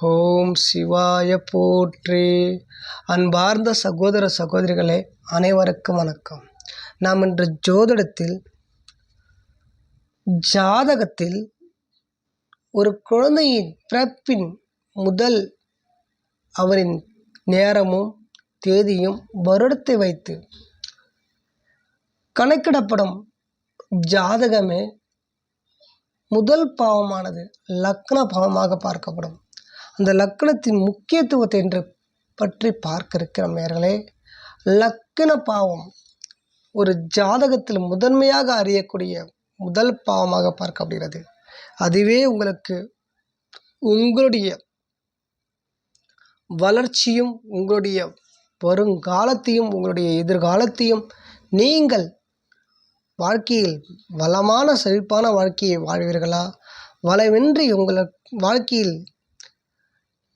ஓம் சிவாய போற்றி. அன்பார்ந்த சகோதர சகோதரிகளே, அனைவருக்கும் வணக்கம். நாம் இன்று ஜாதகத்தில் ஒரு குழந்தையின் பிறப்பின் முதல் அவரின் நேரமும் தேதியும் வருடத்தை வைத்து கணக்கிடப்படும் ஜாதகமே முதல் பாவமானது லக்ன பாவமாக பார்க்கப்படும். அந்த லக்னத்தின் முக்கியத்துவத்தை என்று பற்றி பார்க்க இருக்கிற நேயர்களே, லக்ன பாவம் ஒரு ஜாதகத்தில் முதன்மையாக அறியக்கூடிய முதல் பாவமாக பார்க்கப்படுகிறது. அதுவே உங்களுடைய வளர்ச்சியும் உங்களுடைய வருங்காலத்தையும் உங்களுடைய எதிர்காலத்தையும் நீங்கள் வாழ்க்கையில் வளமான செழிப்பான வாழ்க்கையை வாழ்வீர்களா, வளமின்றி உங்கள் வாழ்க்கையில்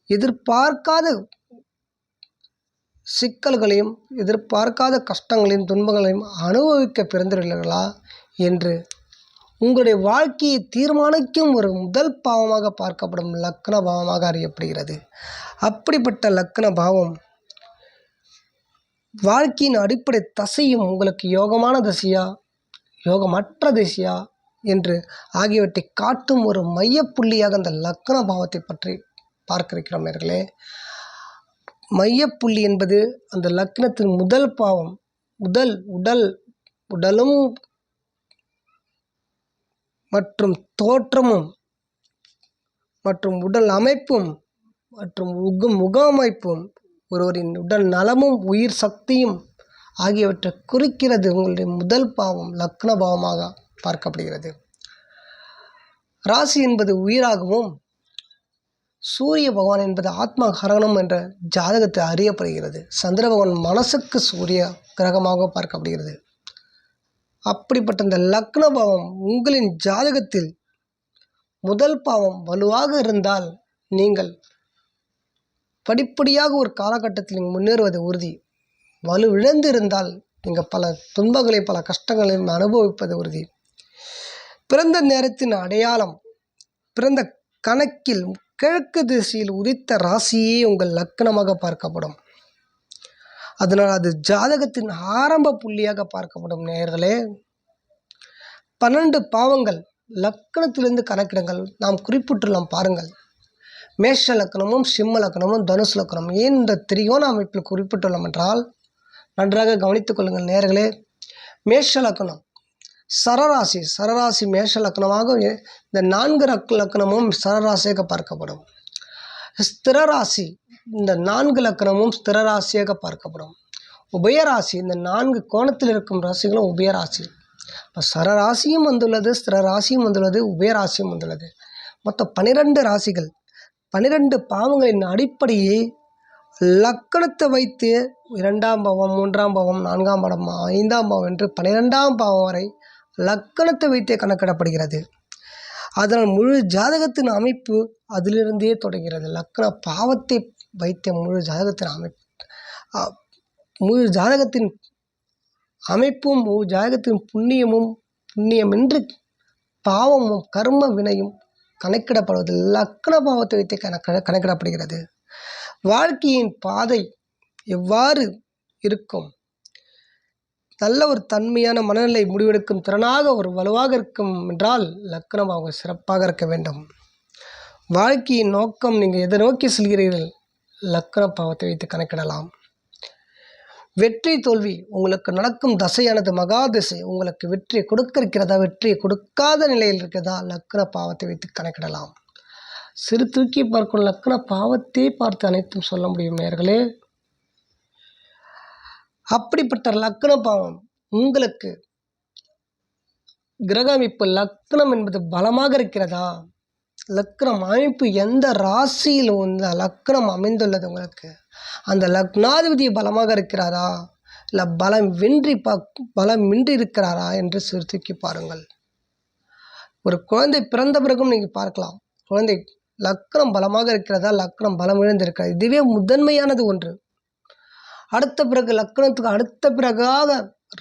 எதிர்பார்க்காத சிக்கல்களையும் எதிர்பார்க்காத கஷ்டங்களையும் துன்பங்களையும் அனுபவிக்க பிறந்தவர்களா என்று உங்களுடைய வாழ்க்கையை தீர்மானிக்கும் ஒரு முதல் பாவமாக பார்க்கப்படும் லக்ன பாவமாக அறியப்படுகிறது. அப்படிப்பட்ட லக்ன பாவம் வாழ்க்கையின் அடிப்படை தசையும் உங்களுக்கு யோகமான தசையா யோகமற்ற திசையா என்று ஆகியவற்றை காட்டும் ஒரு மையப்புள்ளியாக அந்த லக்ன பாவத்தை பற்றி பார்க்க இருக்கிறோம் நேயர்களே. மையப்புள்ளி என்பது அந்த லக்னத்தின் முதல் பாவம். உடலும் மற்றும் தோற்றமும் மற்றும் உடல் அமைப்பும் மற்றும் முக அமைப்பும் ஒருவரின் உடல் நலமும் உயிர் சக்தியும் ஆகியவற்றை குறிக்கிறது உங்களுடைய முதல் பாவம் லக்ன பாவமாக பார்க்கப்படுகிறது. ராசி என்பது உயிராகவும் சூரிய பகவான் என்பது ஆத்ம கரணம் என்ற ஜாதகத்தில் அறியப்படுகிறது. சந்திர பகவான் மனசுக்கு சூரிய கிரகமாக பார்க்கப்படுகிறது. அப்படிப்பட்ட இந்த லக்ன பாவம் உங்களின் ஜாதகத்தில் முதல் பாவம் வலுவாக இருந்தால் நீங்கள் படிப்படியாக ஒரு காலகட்டத்தில் நீங்கள் முன்னேறுவது உறுதி. வலு இழந்து இருந்தால் நீங்கள் பல துன்பங்களை பல கஷ்டங்களையும் அனுபவிப்பது உறுதி. பிறந்த நேரத்தின் அடையாளம் பிறந்த கணக்கில் கிழக்கு திசையில் உதித்த ராசியே உங்கள் லக்னமாக பார்க்கப்படும். அதனால் அது ஜாதகத்தின் ஆரம்ப புள்ளியாக பார்க்கப்படும். நேயர்களே, 12 பாவங்கள் லக்னத்திலிருந்து கணக்கிடுங்கள். நாம் குறிப்பிட்டுள்ளோம் பாருங்கள். மேஷ லக்னமும் சிம்ம லக்னமும் தனுசு லக்னமும் ஏன் இந்த திரிகோண அமைப்பில் குறிப்பிட்டுள்ளோம் என்றால் நன்றாக கவனித்துக் கொள்ளுங்கள் நேயர்களே. மேஷ லக்னம் சரராசி மேஷ லக்னமாக இந்த 4 லக்னமும் சரராசியாக பார்க்கப்படும். ஸ்திரராசி இந்த 4 லக்னமும் ஸ்திரராசியாக பார்க்கப்படும். உபயராசி இந்த 4 கோணத்தில் இருக்கும் ராசிகளும் உபயராசி. இப்போ சரராசியும் வந்துள்ளது, ஸ்திரராசியும் வந்துள்ளது, உபயராசியும் வந்துள்ளது. மொத்தம் 12 ராசிகள். 12 பாவங்களின் அடிப்படையை லக்கணத்தை வைத்து 2ஆம் பாவம் 3ஆம் பாவம் 4ஆம் பாவம் 5ஆம் பாவம் என்று 12ஆம் பாவம் வரை லக்கணத்தை வைத்தே கணக்கிடப்படுகிறது. அதனால் முழு ஜாதகத்தின் அமைப்பு அதிலிருந்தே தொடங்கிறது. லக்கண பாவத்தை வைத்த முழு ஜாதகத்தின் அமைப்பும் முழு ஜாதகத்தின் புண்ணியமின்றி பாவமும் கர்ம வினையும் கணக்கிடப்படுவது லக்கண பாவத்தை வைத்தே கணக்கிடப்படுகிறது. வாழ்க்கையின் பாதை எவ்வாறு இருக்கும், நல்ல ஒரு தன்மையான மனநிலை முடிவெடுக்கும் திறனாக ஒரு வலுவாக இருக்கும் என்றால் லக்னமாக சிறப்பாக இருக்க வேண்டும். வாழ்க்கையின் நோக்கம் நீங்கள் எதை நோக்கி செல்கிறீர்கள் லக்ன பாவத்தை வைத்து கணக்கிடலாம். வெற்றி தோல்வி உங்களுக்கு நடக்கும் தசையானது மகா திசை உங்களுக்கு வெற்றியை கொடுக்க இருக்கிறதா, வெற்றியை கொடுக்காத நிலையில் இருக்கிறதா லக்ன பாவத்தை வைத்து கணக்கிடலாம். சிறு தூக்கி பார்க்கும் லக்ன பாவத்தை பார்த்து அனைத்தும் சொல்ல முடியும் நேயர்களே. அப்படிப்பட்ட லக்ன பாவம் உங்களுக்கு கிரக அமைப்பு லக்னம் என்பது பலமாக இருக்கிறதா, லக்னம் அமைப்பு எந்த ராசியில் இந்த லக்னம் அமைந்துள்ளது உங்களுக்கு அந்த லக்னாதிபதி பலமாக இருக்கிறாரா இல்லை பலமின்றி இருக்கிறாரா என்று சிறு தூக்கி பாருங்கள். ஒரு குழந்தை பிறந்த பிறகும் நீங்கள் பார்க்கலாம், குழந்தை லக்னம் பலமாக இருக்கிறதா லக்னம் பலம் இழந்திருக்கிறது. இதுவே முதன்மையானது ஒன்று. அடுத்த பிறகு லக்னத்துக்கு அடுத்த பிறகாக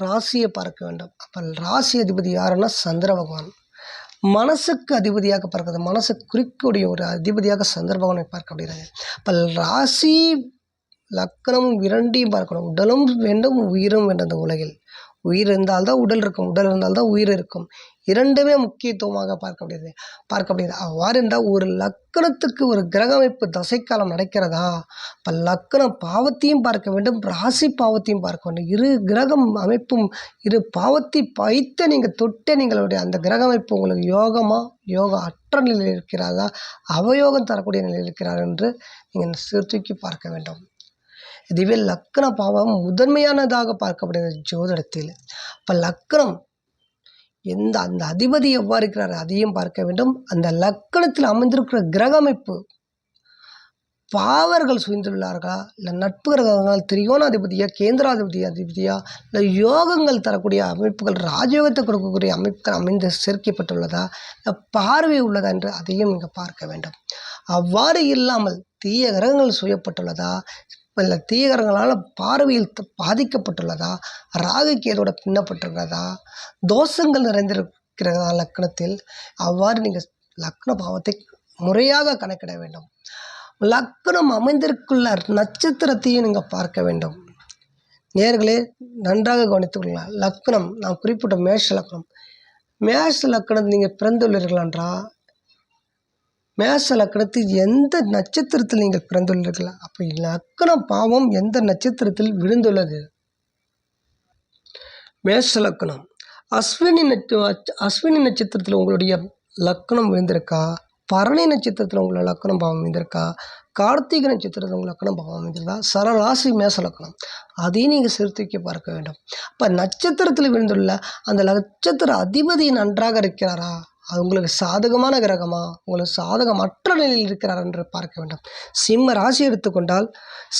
ராசியை பார்க்க வேண்டும். அப்போ ராசி அதிபதி யாருன்னா சந்திர பகவான். மனசுக்கு அதிபதியாக பார்க்கிறது, மனசை குறிக்கக்கூடிய ஒரு அதிபதியாக சந்திர பகவானை பார்க்க அப்படிங்கிறது. இப்போ ராசி லக்கணம் இரண்டையும் பார்க்கணும். உடலும் வேண்டும், உயிரும் வேண்டும். இந்த உலகில் உயிர் இருந்தால்தான் உடல் இருக்கும், உடல் இருந்தால்தான் உயிர் இருக்கும். இரண்டுமே முக்கியத்துவமாக பார்க்கப்படுகிறது. அவ்வாறு என்றால் ஒரு லக்கணத்துக்கு ஒரு கிரக அமைப்பு தசைக்காலம் நடக்கிறதா, இப்போ லக்கணம் பாவத்தையும் பார்க்க வேண்டும், ராசி பாவத்தையும் பார்க்க வேண்டும். இரு கிரகம் அமைப்பும் இரு பாவத்தை வைத்து நீங்கள் தொட்டே நீங்களுடைய அந்த கிரக அமைப்பு உங்களுக்கு யோக அற்ற நிலையில் இருக்கிறதா, அவயோகம் தரக்கூடிய நிலையில் இருக்கிறார் என்று நீங்கள் சீர்தூக்கி பார்க்க வேண்டும். இதுவே லக்கண பாவம் முதன்மையானதாக பார்க்கப்படுகிறது ஜோதிடத்தில். இப்போ லக்கணம் அந்த அதிபதி எவ்வாறு இருக்கிறார் அதையும் பார்க்க வேண்டும். அந்த லக்கணத்தில் அமைந்திருக்கிற கிரக அமைப்பு பாவர்கள் சுயந்துள்ளார்களா, இல்லை நட்பு கிரகங்கள் திரிகோணாதிபதியா, அதிபதியா, இல்லை யோகங்கள் தரக்கூடிய அமைப்புகள், ராஜயோகத்தை கொடுக்கக்கூடிய அமைப்புகள் அமைந்து சேர்க்கப்பட்டுள்ளதா, இல்லை பார்வை உள்ளதா என்று அதையும் நீங்கள் பார்க்க வேண்டும். அவ்வாறு இல்லாமல் தீய கிரகங்கள் சுயப்பட்டுள்ளதா, இல்லை தீய கிரகங்களால் பார்வையில் பாதிக்கப்பட்டுள்ளதா, ராகு கேதோட பின்னப்பட்டிருக்கிறதா, தோஷங்கள் நிறைந்திருக்கிறதா லக்கணத்தில், அவ்வாறு நீங்கள் லக்ன பாவத்தை முறையாக கணக்கிட வேண்டும். லக்கணம் அமைந்திருக்குள்ள நட்சத்திரத்தையும் நீங்கள் பார்க்க வேண்டும். நேர்களே நன்றாக கவனித்துக் கொள்ளலாம். லக்கணம் நான் குறிப்பிட்ட மேஷ லக்கணம் நீங்கள் பிறந்துள்ளீர்கள் என்றால் மேஷ லக்கணத்தில் எந்த நட்சத்திரத்தில் நீங்கள் பிறந்துள்ளீர்கள், அப்போ லக்கணம் பாவம் எந்த நட்சத்திரத்தில் விழுந்துள்ளது? மேஷ லக்கணம் அஸ்வினி நட்சத்திரத்தில் உங்களுடைய லக்கணம் விழுந்திருக்கா, பரணி நட்சத்திரத்தில் உங்களோட லக்கணம் பாவம் அமைந்திருக்கா, கார்த்திகை நட்சத்திரத்தில் உங்கள் லக்கணம் பாவம் அமைந்திருக்கா, சரராசி மேச லக்கணம் அதையும் நீங்கள் சீர்தூக்கி பார்க்க வேண்டும். அப்போ நட்சத்திரத்தில் விழுந்துள்ள அந்த நட்சத்திர அதிபதி நன்றாக இருக்கிறாரா, அது உங்களுக்கு சாதகமான கிரகமா, உங்களுக்கு சாதகமற்ற நிலையில் இருக்கிறார் என்று பார்க்க வேண்டும். சிம்ம ராசி எடுத்துக்கொண்டால்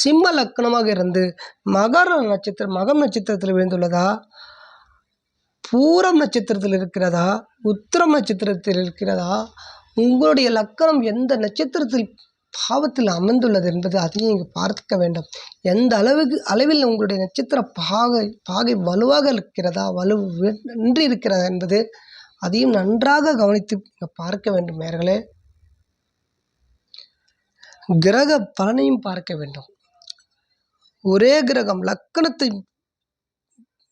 சிம்ம லக்கணமாக இருந்து மகம் நட்சத்திரத்தில் விழுந்துள்ளதா, பூரம் நட்சத்திரத்தில் இருக்கிறதா, உத்திரம் நட்சத்திரத்தில் இருக்கிறதா, உங்களுடைய லக்கணம் எந்த நட்சத்திரத்தில் பாவத்தில் அமைந்துள்ளது என்பது அதையும் நீங்கள் பார்க்க வேண்டும். எந்த அளவில் உங்களுடைய நட்சத்திர பாகை வலுவாக இருக்கிறதா, வலுவின்றி இருக்கிறதா என்பது அதையும் நன்றாக கவனித்து பார்க்க வேண்டும். நேயர்களே கிரக பலனையும் பார்க்க வேண்டும். ஒரே கிரகம்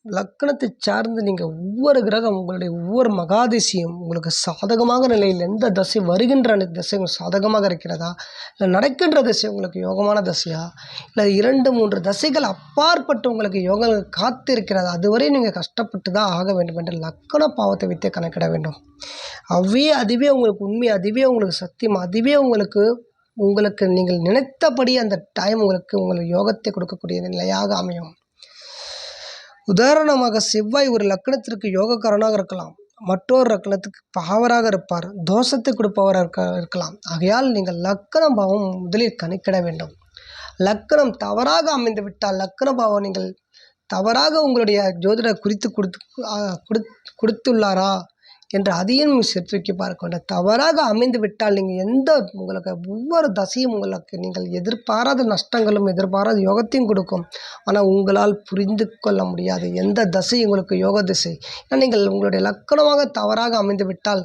லக்கணத்தை சார்ந்து நீங்கள் ஒவ்வொரு கிரகம் உங்களுடைய ஒவ்வொரு மகாதிசையும் உங்களுக்கு சாதகமாக நிலையில் எந்த தசை வருகின்ற தசை சாதகமாக இருக்கிறதா, இல்லை நடக்கின்ற தசை உங்களுக்கு யோகமான தசையா, இல்லை 2-3 தசைகள் அப்பாற்பட்டு உங்களுக்கு யோகங்கள் காத்து இருக்கிறதா, அதுவரை நீங்கள் கஷ்டப்பட்டு தான் ஆக வேண்டும் என்று லக்கண பாவத்தை வைத்தே கணக்கிட வேண்டும். அதுவே உங்களுக்கு உண்மை, அதுவே உங்களுக்கு சத்தியம், அதுவே உங்களுக்கு நீங்கள் நினைத்தபடி அந்த டைம் உங்களுக்கு யோகத்தை கொடுக்கக்கூடிய நிலையாக அமையும். உதாரணமாக செவ்வாய் ஒரு லக்கணத்திற்கு யோகக்காரனாக இருக்கலாம், மற்றொரு லக்கணத்துக்கு பாவராக இருப்பார், தோஷத்தை கொடுப்பவராக இருக்கலாம். ஆகையால் நீங்கள் லக்கண பாவம் முதலில் கணக்கிட வேண்டும். லக்கணம் தவறாக அமைந்து விட்டால் லக்கண பாவம் நீங்கள் தவறாக உங்களுடைய ஜோதிடர் கொடுத்துள்ளாரா என்று அதையும் சேர்த்து பார்க்க வேண்டும். தவறாக அமைந்து விட்டால் நீங்கள் உங்களுக்கு ஒவ்வொரு தசையும் உங்களுக்கு நீங்கள் எதிர்பாராத நஷ்டங்களும் எதிர்பாராத யோகத்தையும் கொடுக்கும். ஆனால் உங்களால் புரிந்து கொள்ள முடியாது எந்த தசை உங்களுக்கு யோக திசை. ஏன்னா நீங்கள் உங்களுடைய லக்கணமாக தவறாக அமைந்து விட்டால்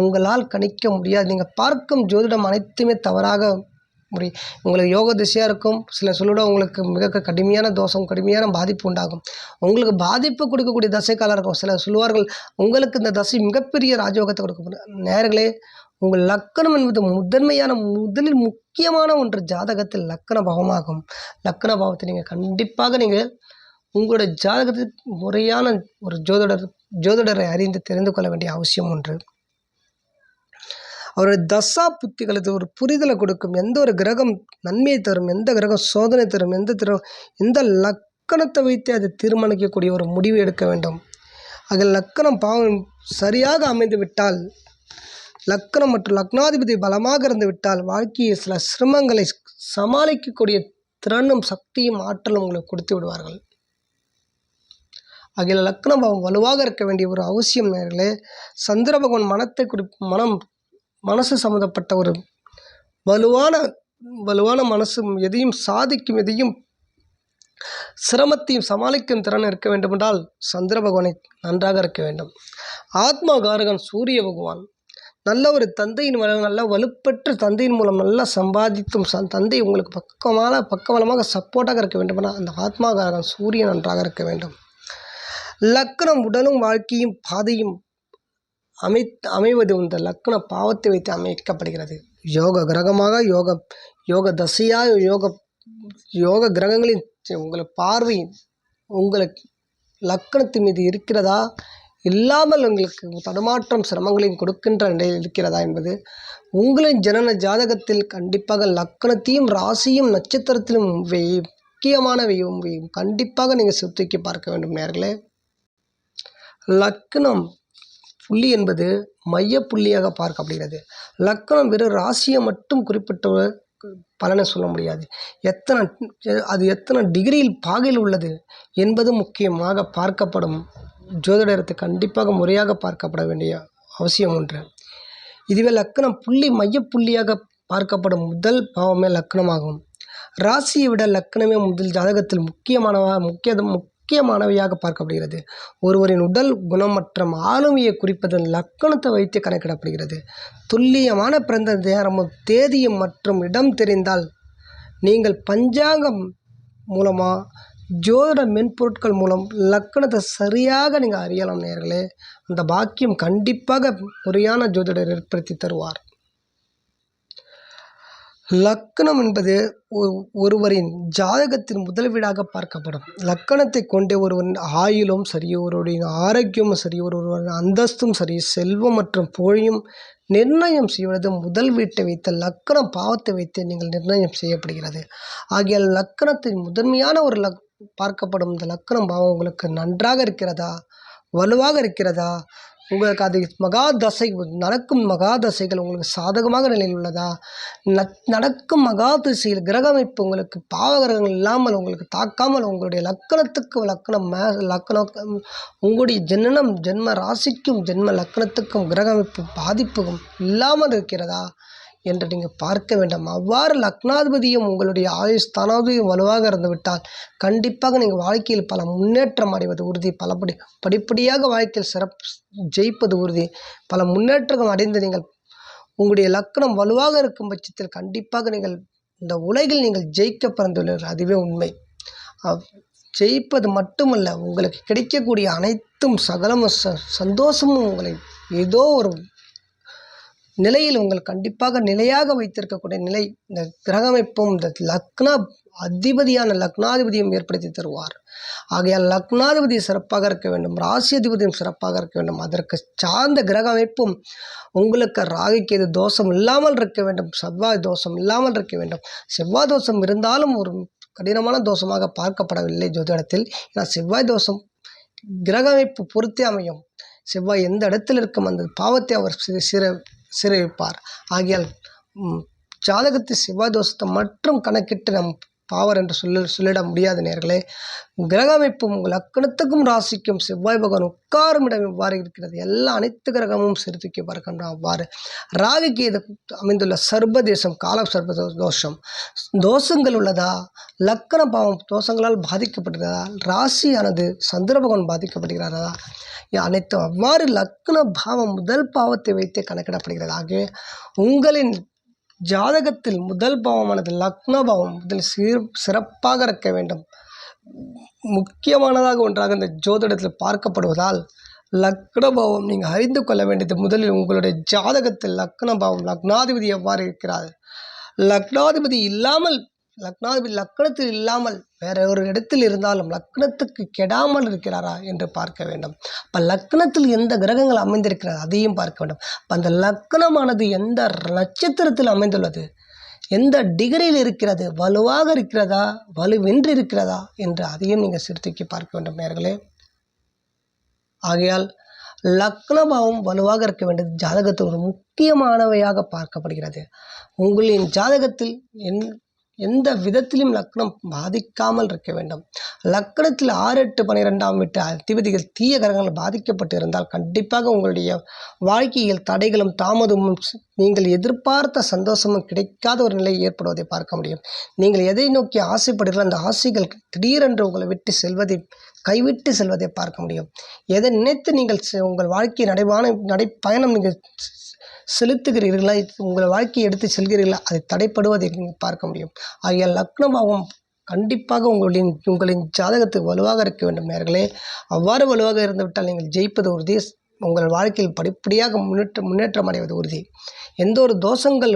உங்களால் கணிக்க முடியாது. நீங்கள் பார்க்கும் ஜோதிடம் அனைத்துமே தவறாக உங்களுக்கு யோக திசையாக இருக்கும். சில சொல்லிட உங்களுக்கு மிக கடுமையான தோஷம், கடுமையான பாதிப்பு உண்டாகும். உங்களுக்கு பாதிப்பு கொடுக்கக்கூடிய தசைக்காலம் இருக்கும். சில சொல்லுவார்கள் உங்களுக்கு இந்த தசை மிகப்பெரிய ராஜயோகத்தை கொடுக்க. நேயர்களே உங்கள் லக்கணம் என்பது முதலில் முக்கியமான ஒன்று. ஜாதகத்தில் லக்கண பாவமாகும். லக்கண பாவத்தை நீங்கள் கண்டிப்பாக நீங்கள் உங்களுடைய ஜாதகத்தில் முறையான ஒரு ஜோதிடரை அறிந்து தெரிந்து கொள்ள வேண்டிய அவசியம் ஒன்று. அவருடைய தசா புத்திகளுக்கு ஒரு புரிதலை கொடுக்கும். எந்த ஒரு கிரகம் நன்மையை தரும், எந்த கிரகம் சோதனை தரும், எந்த லக்கணத்தை வைத்து அதை தீர்மானிக்கக்கூடிய ஒரு முடிவு எடுக்க வேண்டும். அதில் லக்கணம் பாவம் சரியாக அமைந்து விட்டால், லக்கணம் மற்றும் லக்னாதிபதி பலமாக இருந்து விட்டால் வாழ்க்கையை சில சிரமங்களை சமாளிக்கக்கூடிய திறனும் சக்தியும் ஆற்றலும் உங்களுக்கு கொடுத்து விடுவார்கள். அதில் லக்கண பாவம் வலுவாக இருக்க வேண்டிய ஒரு அவசியம். நேயர்களே சந்திர பகவான் மனசு சம்மந்தப்பட்ட ஒரு வலுவான மனசு எதையும் சாதிக்கும், எதையும் சிரமத்தையும் சமாளிக்கும் திறன் இருக்க வேண்டுமென்றால் சந்திர பகவானை நன்றாக இருக்க வேண்டும். ஆத்மா காரகன் சூரிய பகவான். நல்ல ஒரு தந்தையின் நல்ல வலுப்பெற்ற தந்தையின் மூலம் நல்லா சம்பாதித்தும் தந்தை உங்களுக்கு பக்கபலமாக சப்போர்ட்டாக இருக்க வேண்டுமென்றால் அந்த ஆத்மாகாரகன் சூரியன் நன்றாக இருக்க வேண்டும். லக்னம் உடலும் வாழ்க்கையும் பாதையும் அமைவது இந்த லக்ன பாவத்தை வைத்து அமைக்கப்படுகிறது. யோக கிரகமாக யோக தசையாக யோக கிரகங்களின் உங்களுக்கு பார்வை உங்களுக்கு லக்னத்தின் மீது இருக்கிறதா, இல்லாமல் உங்களுக்கு தடுமாற்றம் சிரமங்களையும் கொடுக்கின்ற நிலையில் இருக்கிறதா என்பது உங்களின் ஜனன ஜாதகத்தில் கண்டிப்பாக லக்னத்தையும் ராசியும் நட்சத்திரத்திலும் முக்கியமானவையும் கண்டிப்பாக நீங்கள் தூக்கி பார்க்க வேண்டும் நேயர்களே. லக்னம் புள்ளி என்பது மைய புள்ளியாக பார்க்கப்படுகிறது. லக்னம் வெறும் ராசியை மட்டும் குறிப்பிட்ட பலனை சொல்ல முடியாது. எத்தனை டிகிரியில் பாகையில் உள்ளது என்பது முக்கியமாக பார்க்கப்படும். ஜோதிடத்தை கண்டிப்பாக முறையாக பார்க்கப்பட வேண்டிய அவசியம் ஒன்று. இதுவே லக்னம் புள்ளி மையப்புள்ளியாக பார்க்கப்படும் முதல் பாவமே லக்னமாகும். ராசியை விட லக்னமே முதல் ஜாதகத்தில் முக்கியமானவையாக பார்க்கப்படுகிறது. ஒருவரின் உடல் குணம் மற்றும் ஆளுமையை குறிப்பது லக்னத்தை வைத்து கணக்கிடப்படுகிறது. துல்லியமான பிறந்த நேரமும் தேதியும் மற்றும் இடம் தெரிந்தால் நீங்கள் பஞ்சாங்கம் மூலமாக ஜோதிட மென்பொருட்கள் மூலம் லக்னத்தை சரியாக நீங்கள் அறியலாம் நேயர்களே. அந்த பாக்கியம் கண்டிப்பாக முறையான ஜோதிடர் ஏற்படுத்தி தருவார். லக்னம் என்பது ஒருவரின் ஜாதகத்தின் முதல் வீடாக பார்க்கப்படும். லக்கணத்தை கொண்டே ஒருவரின் ஆயுளும் சரி, ஒருவரின் ஆரோக்கியமும் சரி, ஒருவரின் அந்தஸ்தும் சரி, செல்வம் மற்றும் புகழையும் நிர்ணயம் செய்வது முதல் வீட்டை வைத்து லக்கண பாவத்தை வைத்து நீங்கள் நிர்ணயம் செய்யப்படுகிறது. ஆகியால் லக்கணத்தின் முதன்மையான ஒரு பார்க்கப்படும் இந்த லக்கணம் பாவம் உங்களுக்கு நன்றாக இருக்கிறதா, வலுவாக இருக்கிறதா, உங்களுக்கு அது நடக்கும் மகாதசைகள் உங்களுக்கு சாதகமாக நிலையில் உள்ளதா, நடக்கும் மகாதசையில் கிரக அமைப்பு உங்களுக்கு பாவகிரகங்கள் இல்லாமல் உங்களுக்கு தாக்காமல் உங்களுடைய லக்கணத்துக்கு லக்கணம் உங்களுடைய ஜென்ம ராசிக்கும் ஜென்ம லக்கணத்துக்கும் கிரக அமைப்பு பாதிப்பும் இல்லாமல் இருக்கிறதா என்று நீங்கள் பார்க்க வேண்டும். அவ்வாறு லக்னாதிபதியும் உங்களுடைய ஆயுஸ்தானாதிபதியும் வலுவாக இருந்துவிட்டால் கண்டிப்பாக நீங்கள் வாழ்க்கையில் பல முன்னேற்றம் அடைவது உறுதி. படிப்படியாக வாழ்க்கையில் ஜெயிப்பது உறுதி. பல முன்னேற்றம் அடைந்து நீங்கள் உங்களுடைய லக்னம் வலுவாக இருக்கும் பட்சத்தில் கண்டிப்பாக நீங்கள் இந்த உலகில் நீங்கள் ஜெயிக்க பிறந்துள்ளீர்கள். அதுவே உண்மை. ஜெயிப்பது மட்டுமல்ல, உங்களுக்கு கிடைக்கக்கூடிய அனைத்தும் சகலமும் சந்தோஷமும் உங்களை ஏதோ ஒரு நிலையில் உங்கள் கண்டிப்பாக நிலையாக வைத்திருக்கக்கூடிய நிலை இந்த கிரகமைப்பும் இந்த லக்னாதிபதியும் ஏற்படுத்தி தருவார். ஆகையால் லக்னாதிபதி சிறப்பாக இருக்க வேண்டும், ராசி அதிபதியும் சிறப்பாக இருக்க வேண்டும். அதற்கு சார்ந்த கிரக அமைப்பும் உங்களுக்கு ராகுகேது தோஷம் இல்லாமல் இருக்க வேண்டும், செவ்வாய் தோஷம் இல்லாமல் இருக்க வேண்டும். செவ்வாய் தோஷம் இருந்தாலும் ஒரு கடினமான தோஷமாக பார்க்கப்படவில்லை ஜோதிடத்தில். ஏன்னா செவ்வாய் தோஷம் கிரக அமைப்பு பொறுத்தே அமையும். செவ்வாய் எந்த இடத்தில் இருக்கும் அந்த பாவத்தை அவர் சிறைப்பார். ஆகியால் ஜாதகத்தை செவ்வாய் தோஷத்தை மட்டும் கணக்கிட்டு நம் பாவர் என்று சொல்லிட முடியாது நேயர்களே. கிரக அமைப்பும் உங்கள் லக்கணத்துக்கும் ராசிக்கும் செவ்வாய் பகவான் உட்காரும் இடம் எவ்வாறு இருக்கிறது, அனைத்து கிரகமும் சிறுத்துக்கி பார்க்கின்றோம். அவ்வாறு ராகுக்கு இது அமைந்துள்ள சர்பதேசம் கால சர்ப தோஷங்கள் உள்ளதா, லக்கண பாவம் தோஷங்களால் பாதிக்கப்படுகிறதா, ராசியானது சந்திர பகவான் பாதிக்கப்படுகிறதா, அனைத்தும் அவ்வாறு லக்ன பாவம் முதல் பாவத்தை வைத்தே கணக்கிடப்படுகிறது. ஆகவே உங்களின் ஜாதகத்தில் முதல் பாவமானது லக்ன பாவம் முதல் சிறப்பாக இருக்க வேண்டும். முக்கியமானதாக ஒன்றாக இந்த ஜோதிடத்தில் பார்க்கப்படுவதால் லக்ன பாவம் நீங்கள் அறிந்து கொள்ள வேண்டியது முதலில் உங்களுடைய ஜாதகத்தில் லக்ன பாவம் லக்னாதிபதி எவ்வாறு இருக்கிறார், லக்னாதிபதி லக்னத்தில் இல்லாமல் வேற ஒரு இடத்தில் இருந்தாலும் லக்னத்துக்கு கெடாமல் இருக்கிறாரா என்று பார்க்க வேண்டும். இப்போ லக்னத்தில் எந்த கிரகங்கள் அமைந்திருக்கிறது அதையும் பார்க்க வேண்டும். அந்த லக்னமானது எந்த நட்சத்திரத்தில் அமைந்துள்ளது, எந்த டிகிரியில் இருக்கிறது, வலுவாக இருக்கிறதா, வலுவென்று இருக்கிறதா என்று அதையும் நீங்கள் சிறுத்திக்கு பார்க்க வேண்டும் நேயர்களே. ஆகையால் லக்னபாவம் வலுவாக இருக்க வேண்டியது ஜாதகத்தில் ஒரு முக்கியமானவையாக பார்க்கப்படுகிறது. உங்களின் ஜாதகத்தில் எந்த விதத்திலும் லக்னம் பாதிக்காமல் இருக்க வேண்டும். லக்னத்தில் 6, 8, 12ஆம் வீட்டு அதிபதிகள் தீய கிரகங்கள் பாதிக்கப்பட்டு இருந்தால் கண்டிப்பாக உங்களுடைய வாழ்க்கையில் தடைகளும் தாமதமும் நீங்கள் எதிர்பார்த்த சந்தோஷமும் கிடைக்காத ஒரு நிலை ஏற்படுவதை பார்க்க முடியும். நீங்கள் எதை நோக்கி ஆசைப்படுகிறீர்கள் அந்த ஆசைகள் திடீரென்று உங்களை விட்டு செல்வதை கைவிட்டு செல்வதை பார்க்க முடியும். எதை நினைத்து நீங்கள் உங்கள் வாழ்க்கை நடைப்பயணம் நீங்கள் செலுத்துகிறீர்களா, உங்கள் வாழ்க்கையை எடுத்து செல்கிறீர்களா, அதை தடைப்படுவதை நீங்கள் பார்க்க முடியும். ஆகிய லக்னமாகவும் கண்டிப்பாக உங்களின் ஜாதகத்துக்கு வலுவாக இருக்க வேண்டும் நேயர்களே. அவ்வாறு வலுவாக இருந்துவிட்டால் நீங்கள் ஜெயிப்பது உறுதி. உங்கள் வாழ்க்கையில் படிப்படியாக முன்னேற்றம் அடைவது உறுதி. எந்த ஒரு தோஷங்கள்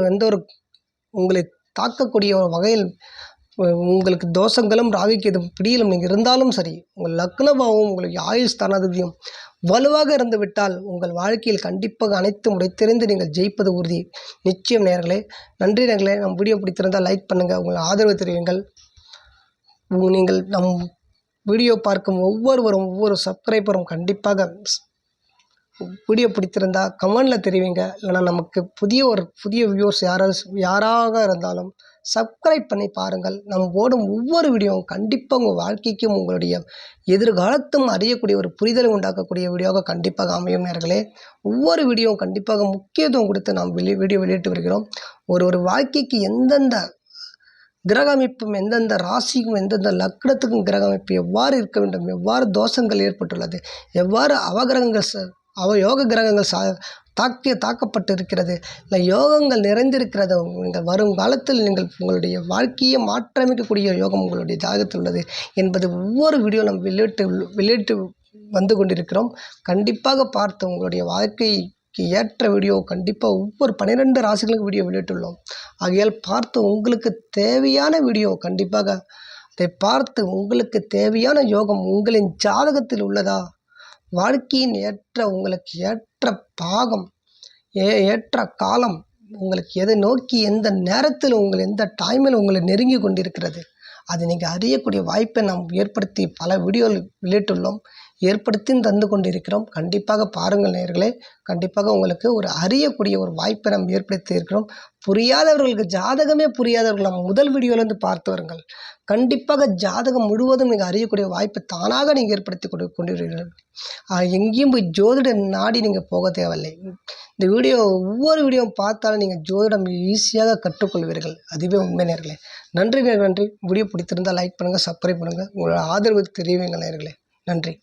உங்களை தாக்கக்கூடிய ஒரு வகையில் உங்களுக்கு தோஷங்களும் ராகுகேது பிடியிலும் நீங்கள் இருந்தாலும் சரி, உங்கள் லக்னமாகவும் உங்களுக்கு ஆயுள் ஸ்தானாதிபதியும் வலுவாக இருந்துவிட்டால் உங்கள் வாழ்க்கையில் கண்டிப்பாக அனைத்தும் உடைத்தெறிந்து நீங்கள் ஜெயிப்பது உறுதி. நிச்சயம் நேயர்களே. நன்றி நேயர்களே. நம் வீடியோ பிடித்திருந்தால் லைக் பண்ணுங்கள், உங்கள் ஆதரவு தெரிவிங்கள். நீங்கள் நம் வீடியோ பார்க்கும் ஒவ்வொரு சப்ஸ்கிரைபரும் கண்டிப்பாக வீடியோ பிடித்திருந்தா கமெண்டில் தெரிவிங்க. இல்லைனா நமக்கு புதிய வியூவர்ஸ் யாராக இருந்தாலும் சப்ஸ்கிரைப் பண்ணி பாருங்கள். நம்ம போடும் ஒவ்வொரு வீடியோவும் கண்டிப்பாக உங்கள் வாழ்க்கைக்கும் உங்களுடைய எதிர்காலத்தும் அறியக்கூடிய ஒரு புரிதலை உண்டாக்கக்கூடிய வீடியோவாக கண்டிப்பாக அமையும் நேயர்களே. ஒவ்வொரு வீடியோவும் கண்டிப்பாக முக்கியத்துவம் கொடுத்து நாம் வீடியோ வெளியிட்டு வருகிறோம். ஒரு வாழ்க்கைக்கு எந்தெந்த கிரக அமைப்பும், எந்தெந்த ராசிக்கும், எந்தெந்த லக்னத்துக்கும் கிரக அமைப்பு எவ்வாறு இருக்க வேண்டும், எவ்வாறு தோஷங்கள் ஏற்பட்டுள்ளது, எவ்வாறு யோக கிரகங்கள் தாக்கப்பட்டு இருக்கிறது, இல்லை யோகங்கள் நிறைந்திருக்கிறது, நீங்கள் வரும் காலத்தில் நீங்கள் உங்களுடைய வாழ்க்கையை மாற்றமைக்கக்கூடிய யோகம் உங்களுடைய ஜாதகத்தில் உள்ளது என்பது ஒவ்வொரு வீடியோ நம்ம வெளியிட்டு வந்து கொண்டிருக்கிறோம். கண்டிப்பாக பார்த்து உங்களுடைய வாழ்க்கைக்கு ஏற்ற வீடியோ கண்டிப்பாக ஒவ்வொரு 12 ராசிகளுக்கு வீடியோ வெளியிட்டுள்ளோம். ஆகையால் பார்த்து உங்களுக்கு தேவையான வீடியோ கண்டிப்பாக அதை பார்த்து உங்களுக்கு தேவையான யோகம் உங்களின் ஜாதகத்தில் உள்ளதா, வாழ்க்கையின் உங்களுக்கு ஏற்ற பாகம், ஏற்ற காலம், உங்களுக்கு எதை நோக்கி எந்த நேரத்தில் எந்த டைமில் உங்களை நெருங்கி கொண்டிருக்கிறது, அதை நீங்கள் அறியக்கூடிய வாய்ப்பை நாம் ஏற்படுத்தி பல வீடியோவில் வெளியிட்டுள்ளோம், ஏற்படுத்தி தந்து கொண்டிருக்கிறோம். கண்டிப்பாக பாருங்கள் நேயர்களே. கண்டிப்பாக உங்களுக்கு ஒரு அறியக்கூடிய ஒரு வாய்ப்பை நாம் ஏற்படுத்தி இருக்கிறோம். புரியாதவர்களுக்கு, ஜாதகமே புரியாதவர்கள் நம்ம முதல் வீடியோலேருந்து பார்த்து வருங்கள். கண்டிப்பாக ஜாதகம் முழுவதும் நீங்கள் அறியக்கூடிய வாய்ப்பை தானாக நீங்கள் ஏற்படுத்தி கொண்டிருக்கிறீர்கள். எங்கேயும் போய் ஜோதிட நாடி நீங்கள் போக தேவையில்லை. இந்த ஒவ்வொரு வீடியோவும் பார்த்தாலும் நீங்கள் ஜோதிடம் ஈஸியாக கற்றுக்கொள்வீர்கள். அதுவே உண்மை நேயர்களே. நன்றி. வீடியோ பிடித்திருந்தால் லைக் பண்ணுங்கள், சப்ஸ்கிரைப் பண்ணுங்கள், உங்களோட ஆதரவு தெரிவிங்கள் நேயர்களே. நன்றி.